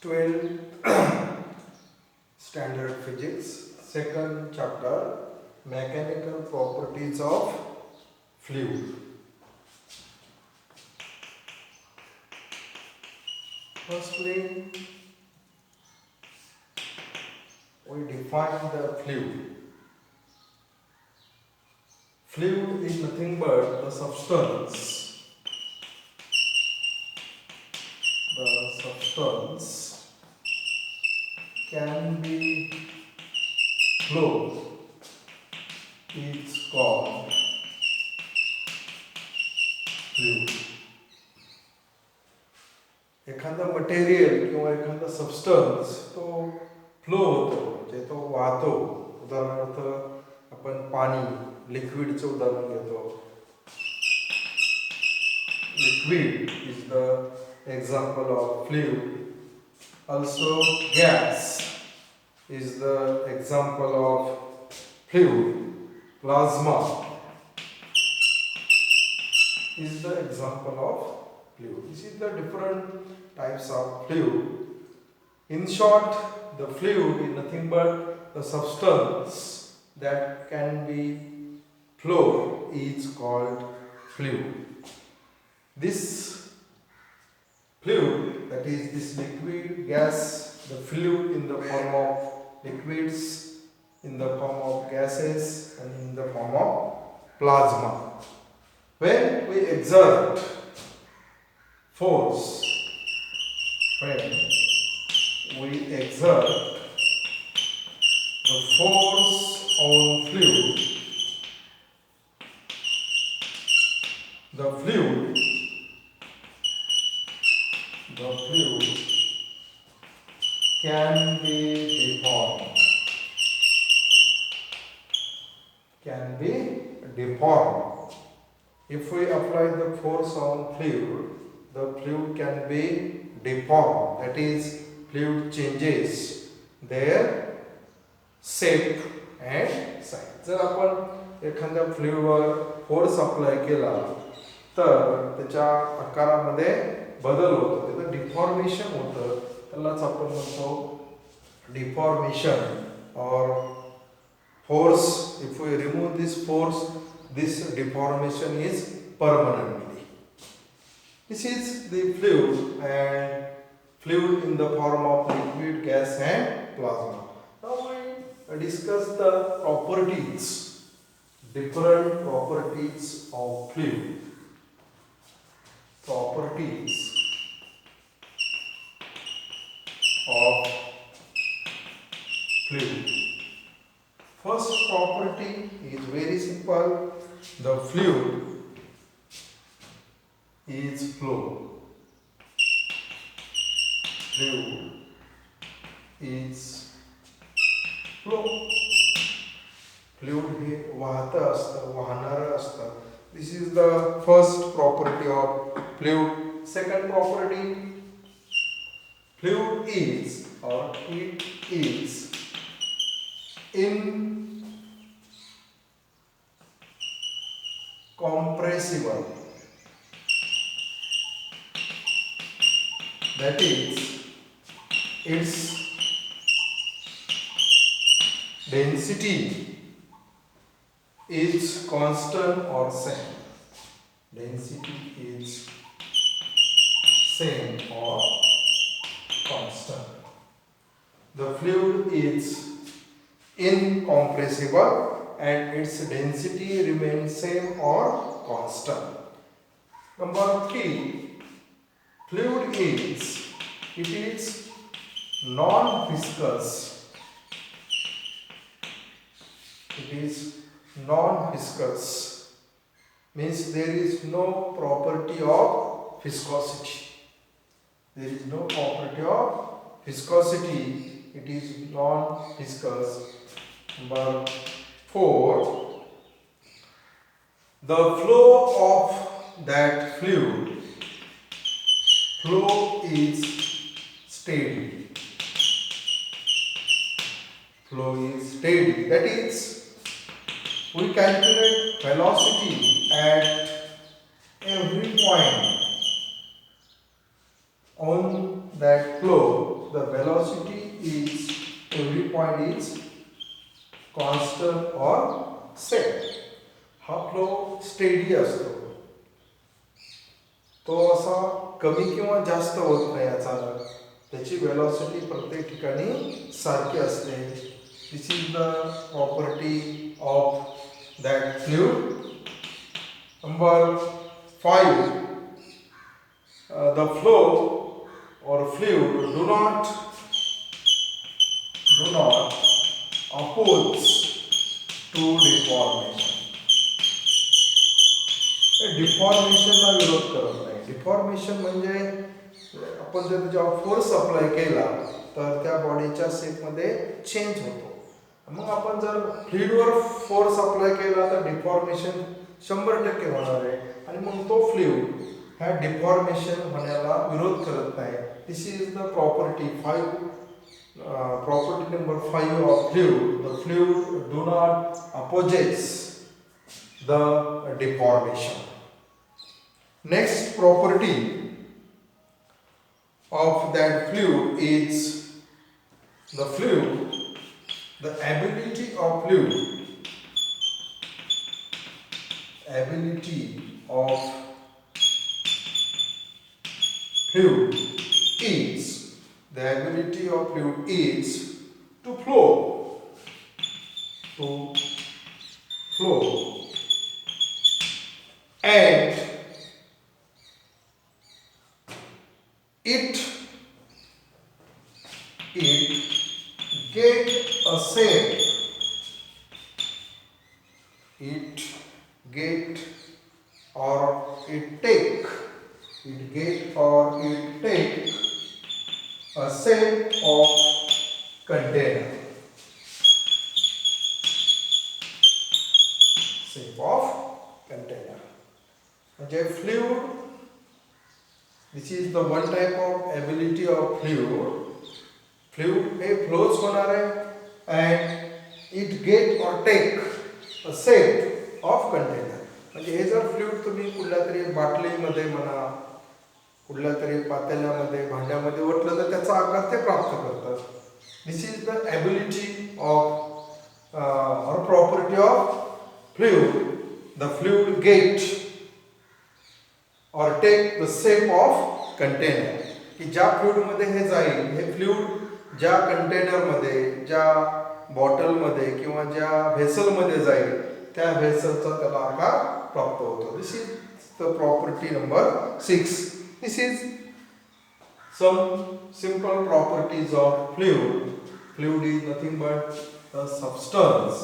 12th Standard Physics, second chapter, Mechanical Properties of Fluid. Firstly, we define the fluid. Fluid is nothing but the substance. The substance can be flowed. It's called fluid. एखादा material किंवा एखादा substance तो flow होतो म्हणजे तो वाहतो. उदाहरणार्थ आपण पाणी लिक्विडचं उदाहरण घेतो. Liquid is the example of fluid. Also gas is the example of fluid. Plasma is the example of fluid. This is the different types of fluid. In short, the fluid is nothing but the substance that can be flowed is called fluid. This fluid, that is this liquid, gas, the fluid in the form of liquids, in the form of gases, and in the form of plasma. When we exert force, when we exert the force on fluid, the fluid can be deformed. Can be deformed. If we apply the force on fluid, the fluid can be deformed. That is, fluid changes their shape and size. जर आपण एखाद्या फ्लुइडवर force apply केला तर त्याच्या आकारामध्ये बदल होतो, त्याचं deformation होतं. त्यालाच आपण म्हणतो डिफॉर्मेशन और force. If we remove this force, this deformation is permanently. This is the fluid, and fluid in the form of liquid, gas and plasma. Now we discuss the properties, different properties of fluid. Properties of fluid. First property is very simple. The fluid is flow. Fluid is flow. Fluid हे वाहतं असतं, वाहणारं असतं. This is the first property of fluid. Second property, fluid is, or it is, incompressible. That is, its density is constant or same. Density is same or constant. The fluid is incompressible and its density remains same or constant. Number 3, fluid is non-viscous. It is non-viscous, means there is no property of viscosity. There is no property of viscosity. It is non-viscous. Number 4, the flow of that fluid is steady. Flow is steady. That is, we calculate velocity at every point on that flow the velocity is every point is constant or same. हा flow steady असतो, तो असा कमी किंवा जास्त होत नाही अचानक, त्याची वेलॉसिटी प्रत्येक ठिकाणी सारखी असते. This is the property of that fluid. Number 5, the flow or fluid do not oppose to deformation. डिफॉर्मेशनला विरोध करत नाही. डिफॉर्मेशन म्हणजे आपण जर जेव्हा फोर्स अप्लाय केला तर त्या बॉडीच्या शेपमध्ये चेंज होतो. मग आपण जर फ्लुइडवर फोर्स अप्लाय केला तर डिफॉर्मेशन 100% होणार आहे, आणि मग तो फ्लुइड ह्या डिफॉर्मेशन होण्याला विरोध करत नाही. This is the property 5, property number 5 of fluid. The fluid do not opposes the deformation. Next property of that fluid is the ability of fluid is to flow and it get a shape, take a shape of container. म्हणजे fluid, this is the one type of ability of fluid. Fluid हे flows होणार आहे and it get or take a shape of container. म्हणजे हे जर fluid तुम्ही कुठल्या तरी बाटलीमध्ये म्हणा, कुठल्या तरी पातेल्यामध्ये, भांड्यामध्ये ओतलं तर त्याचा आकार ते प्राप्त करतात. This is the ability of or property of fluid. The fluid get or take the shape of container. की ज्या फ्लुइडमध्ये हे जाईल, हे फ्लुइड ज्या कंटेनरमध्ये, ज्या बॉटलमध्ये किंवा ज्या व्हेसलमध्ये जाईल त्या व्हेसलचा त्याला आकार प्राप्त होतो. This is the property number 6. This is some simple properties of fluid. Fluid is nothing but a substance.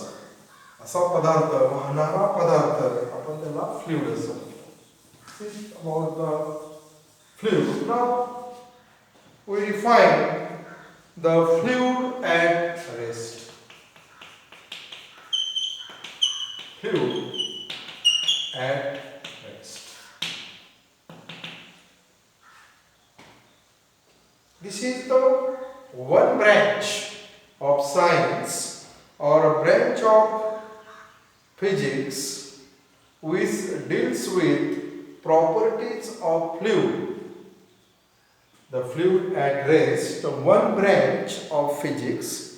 असा पदार्थ, वाहणारा पदार्थ, आपण त्याला फ्लुइड असं म्हणतो. This is about the fluid. Now we define the fluid at rest. Fluid at rest. This is the one branch of science or a branch of physics which deals with properties of fluid. The fluid at rest, the one branch of physics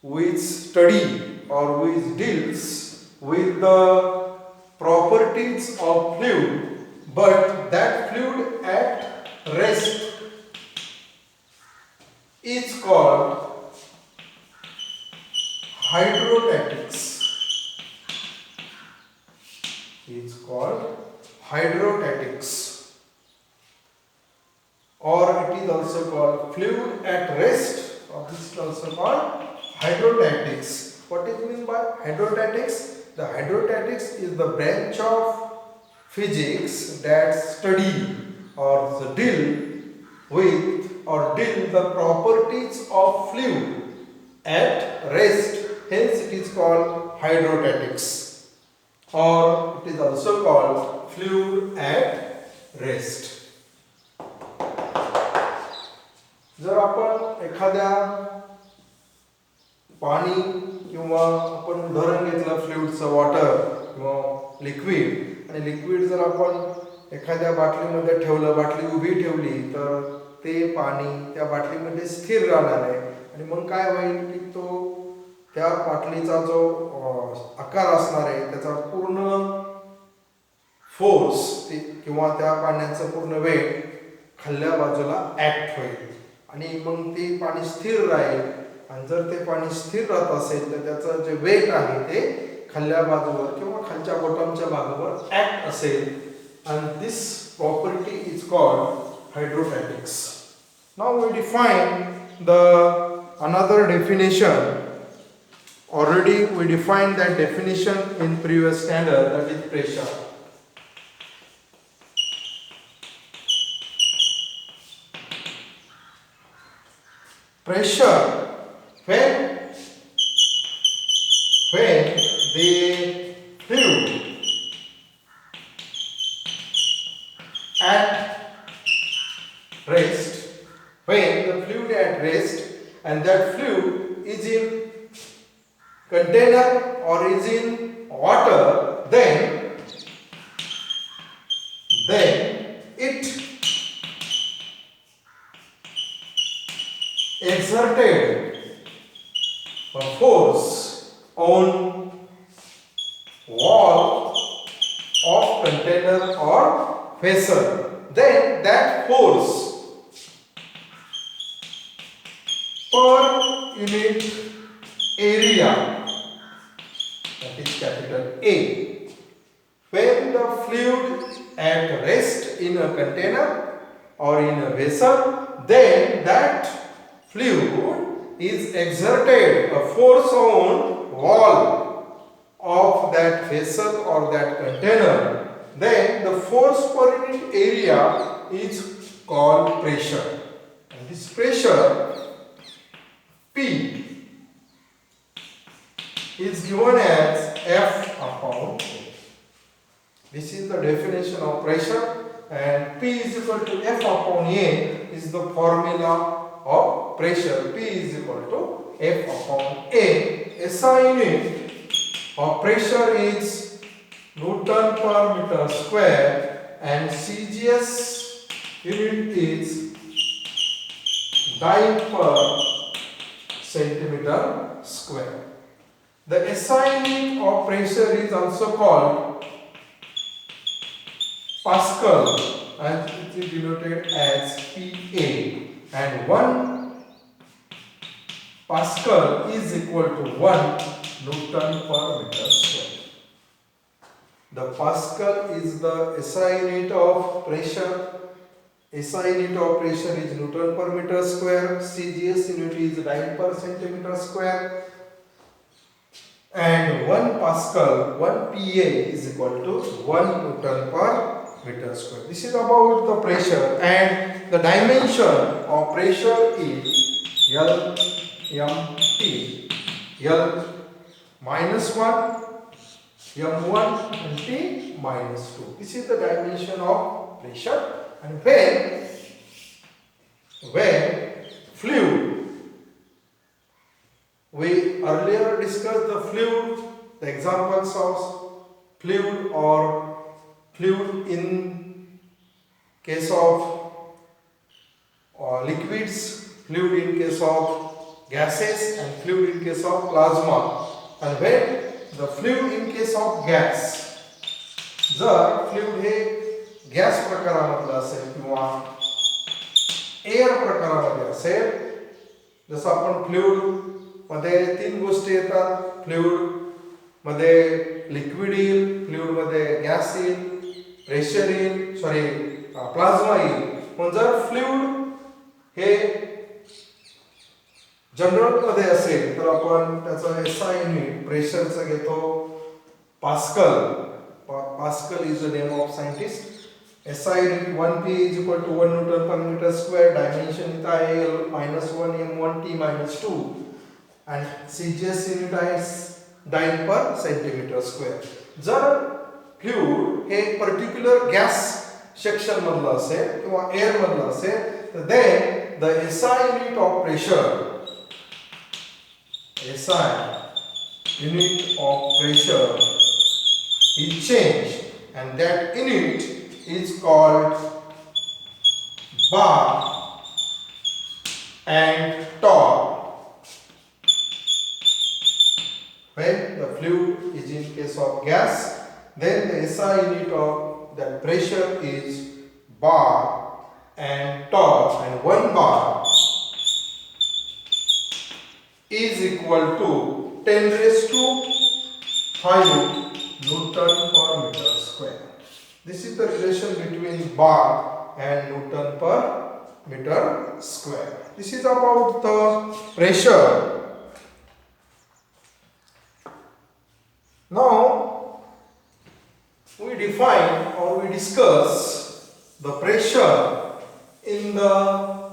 which study or which deals with the properties of fluid, but that fluid at rest is called hydrostatics. Or it is also called fluid at rest, or this is also called hydrostatics. What is mean by hydrostatics? The hydrostatics is the branch of physics that study or deal with or deal the properties of fluid at rest. Hence it is called hydrostatics, or it is also called fluid at rest. जर आपण एखाद्या पाणी किंवा आपण उदाहरण घेतलं फ्लुइडचं, water किंवा liquid, आणि लिक्विड जर आपण एखाद्या बाटलीमध्ये ठेवलं, बाटली उभी ठेवली तर ते पाणी त्या बाटलीमध्ये स्थिर राहणार आहे आणि मग काय होईल की तो त्या बाटलीचा जो आकार असणार आहे त्याचा पूर्ण फोर्स किंवा त्या पाण्याचं पूर्ण वेट खाल्ल्या बाजूला ऍक्ट होईल आणि मग ते पाणी स्थिर राहील आणि जर ते पाणी स्थिर राहत असेल तर त्याचं जे वेट आहे ते खाल्ल्या बाजूवर किंवा खालच्या बॉटमच्या भागावर ऍक्ट असेल and this property is called hydrostatics. Now we define the another definition. Already we defined that definition in previous standard, that is pressure. Pressure when the fluid at rest, when the fluid at rest and that fluid is in container or is in water, then it exerted a force on wall of container or vessel. Then that force per unit area, that is capital A, when the fluid at rest in a container or in a vessel, then that fluid is exerted a force on wall of that vessel or that container, then the force per unit area is called pressure. And this pressure P is given as F upon A. This is the definition of pressure, and P is equal to F upon A is the formula of pressure. P is equal to F upon A. SI unit of pressure is Newton per meter square and CGS unit is Dyne per centimeter square. The SI unit of pressure is also called Pascal and it is denoted as PA, and 1 Pascal is equal to 1 Newton per meter square. The Pascal is the SI unit of pressure. SI unit of pressure is Newton per meter square. CGS unit is Dyne per centimeter square. And 1 Pascal, 1 PA is equal to 1 Newton per meter square. This is about the pressure, and the dimension of pressure is L, M, T. L minus 1, M1 and T minus 2. This is the dimension of pressure. And when fluid, we earlier discussed the fluid, the examples of fluid or fluid in case of liquids, fluid in case of gases, and fluid in case of plasma. And when the fluid in case of gas, जर fluid हे gas प्रकारामधलं असेल किंवा air प्रकारामध्ये असेल, जसं आपण fluid मध्ये 3 गोष्टी येतात. फ्लुइड मध्ये लिक्विड येईल, फ्लुइड मध्ये गॅस येईल, प्रेशर येईल, प्लाझ्मा येईल. पण जर फ्लुइड हे जनरल मध्ये असेल तर आपण त्याचं SI युनिट प्रेशरचं घेतो pascal. Pascal is the name of scientist. SI unit 1P is equal to 1 Newton per meter square. Dimension is L minus 1 M1 T minus 2. And CGS unit is Dyne per centimeter square. जर fluid हे particular gas section मधलं असेल किंवा air मधलं असेल तर then the SI unit of pressure, SI unit of pressure is changed, and that unit is called bar and torque. When the fluid is in case of gas, then the SI unit of that pressure is bar and torque, and 1 bar is equal to 10 raised to 5 Newton per meter square. This is the relation between bar and Newton per meter square. This is about the pressure. Now we define or we discuss the pressure in the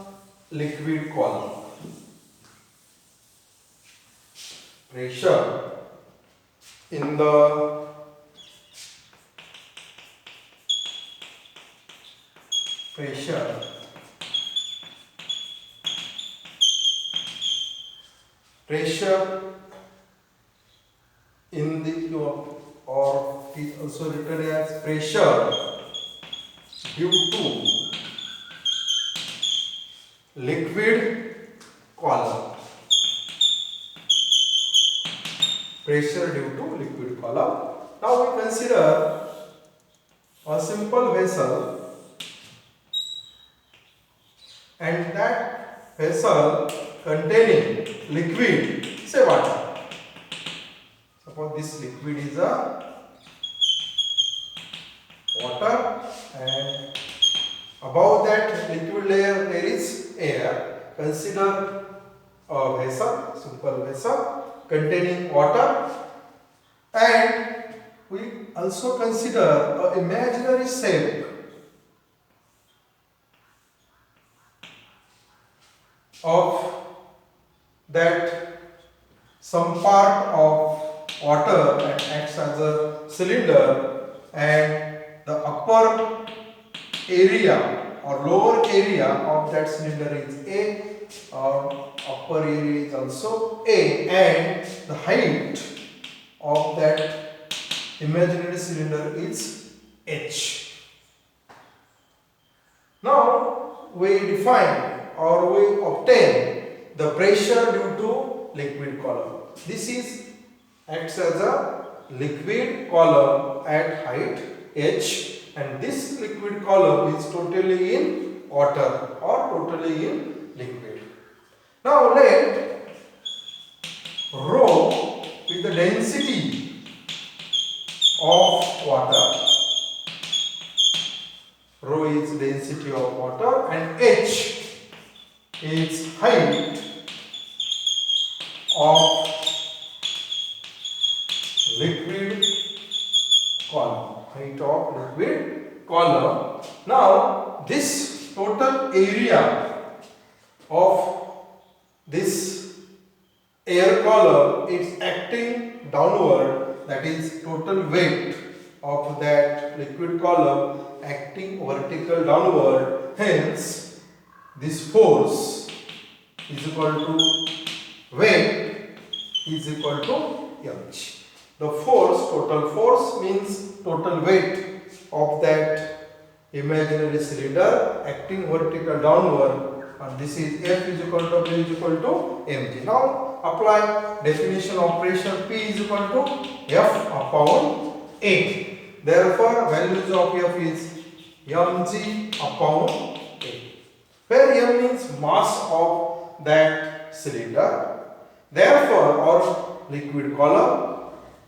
liquid column. Pressure in the pressure in the or it is also written as pressure due to liquid column. Pressure due to liquid column. Now we consider a simple vessel, and that vessel containing liquid, say water. Suppose this liquid is a water, and above that liquid layer there is air. Consider a vessel, simple vessel containing water, and we also consider an imaginary shape of that some part of water and acts as a cylinder, and the upper area or lower area of that cylinder is A, or upper area is also A, and the height of that imaginary cylinder is H. Now we define or we obtain the pressure due to liquid column. This is acts as a liquid column at height H, and this liquid column is totally in water or totally in liquid. Now let rho with the density of water. Rho is density of water and H is height of liquid column. Height of liquid column. Now this total area of this air column is acting downward, that is total weight of that liquid column acting vertical downward. Hence this force is equal to weight is equal to mg. The force, total force means total weight of that imaginary cylinder acting vertical downward, and this is F is equal to W is equal to mg. Now apply definition of pressure. P is equal to F upon A. Therefore values of F is mg upon A, where m means mass of that cylinder. Therefore or liquid column.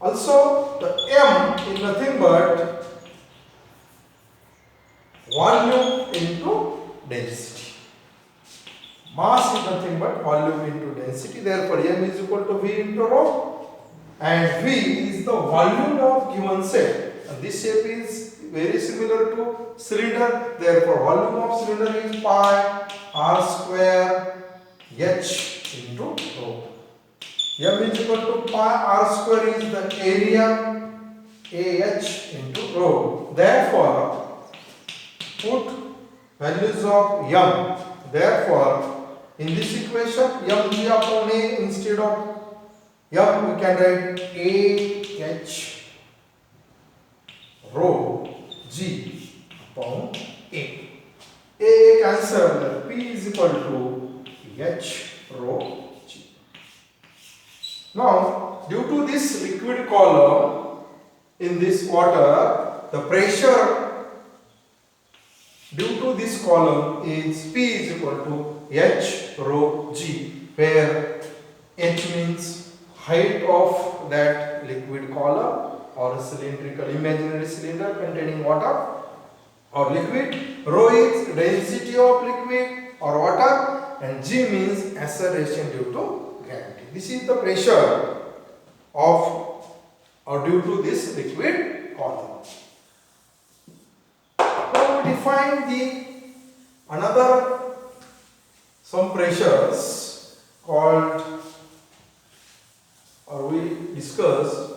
Also the m is nothing but volume into density. Mass is nothing but volume into density. Therefore m is equal to v into rho, and v is the volume of given shape, and this shape is very similar to cylinder. Therefore volume of cylinder is pi r square h into rho. M is equal to pi r square is the area AH into rho. Therefore put values of m. Therefore in this equation mg upon A, instead of m we can write AH rho g upon A. A cancel, P is equal to H rho G. Now, due to this liquid column in this water, the pressure due to this column is P is equal to H rho G, where H means height of that liquid column or a cylindrical imaginary cylinder containing water or liquid, rho is density of liquid or water, and G means acceleration due to gravity. This is the pressure of or due to this liquid column. Now we define the another some pressures called or we discuss.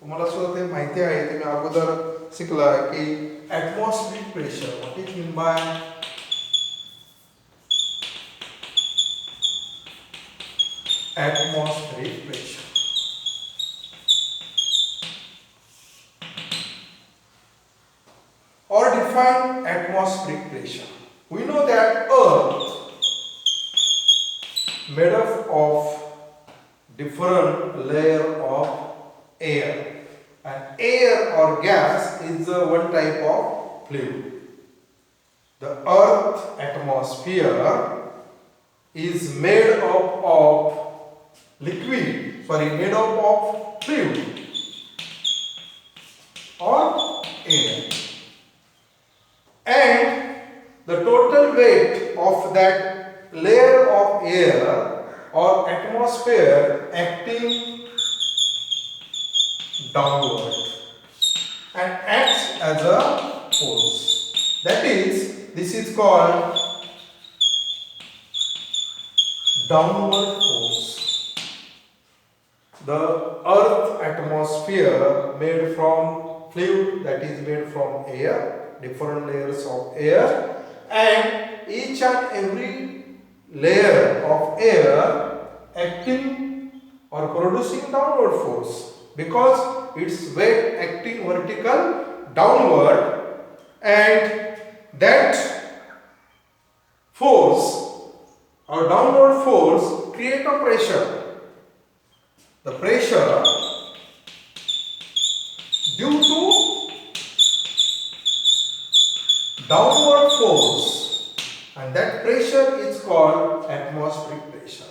तुम्हाला सुद्धा ते माहिती आहे, तुम्ही अगोदर शिकला की atmospheric pressure. What is meant by atmospheric pressure? Or define atmospheric pressure. We know that Earth made up of different layer of air. And air or gas is one type of fluid. The Earth atmosphere is made up of made up of fluid or air. And the total weight of that layer of air or atmosphere acting downward and acts as a force. That is, this is called downward force. The Earth atmosphere made from fluid, that is made from air, different layers of air, and each and every layer of air acting or producing downward force, because its weight acting vertical downward, and that force or downward force create a pressure. The pressure due to downward force, and that pressure is called atmospheric pressure.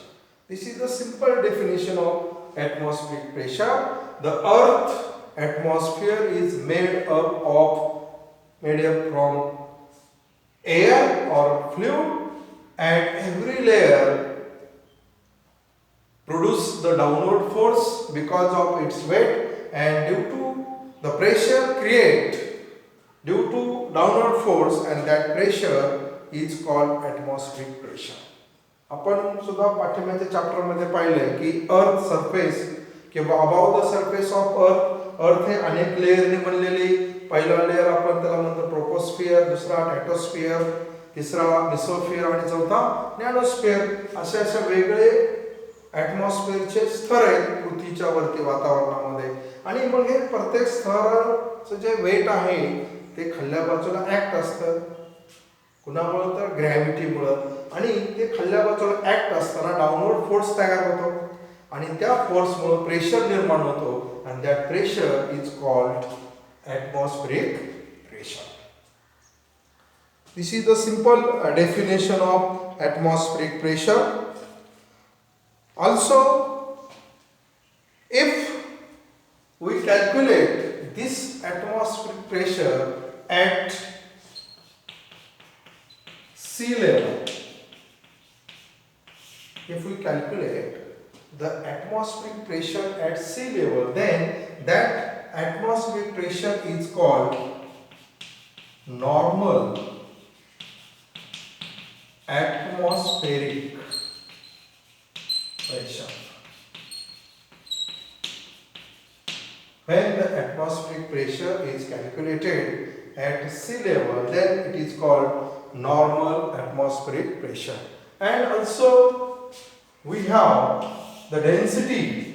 This is the simple definition of atmospheric pressure. The Earth atmosphere is made up from air or fluid, and every layer produces the downward force because of its weight, and due to the pressure create due to downward force, and that pressure is called atmospheric pressure. आपण सुद्धा पाठ्यक्रमाच्या chapter मध्ये पाहिले की earth surface किंवा above the surface of earth हे अनेक लेयरने बनलेली. पहिला लेयर आपण त्याला म्हणतो ट्रोपोस्फियर, दुसरा स्ट्रॅटोस्फियर, तिसरा मेसोस्फियर आणि चौथा नॅनोस्फियर. असे वेगळे ॲटमॉस्फिअरचे स्तर आहेत पृथ्वीच्या वरती वातावरणामध्ये. आणि मग हे प्रत्येक स्तराचं जे वेट आहे ते खाल्ल्या बाजूला ॲक्ट असतं. कुणामुळे तर ग्रॅव्हिटीमुळे, आणि ते खाल्ल्या बाजूला ॲक्ट असताना डाऊनवर्ड फोर्स तयार होतो, आणि त्या फोर्समुळे प्रेशर निर्माण होतो, and that pressure is called atmospheric pressure. This is the simple definition of atmospheric pressure. Also, if we calculate this atmospheric pressure at sea level, if we calculate the atmospheric pressure at sea level, then that atmospheric pressure is called normal atmospheric pressure. When the atmospheric pressure is calculated at sea level, then it is called normal atmospheric pressure. And also we have the density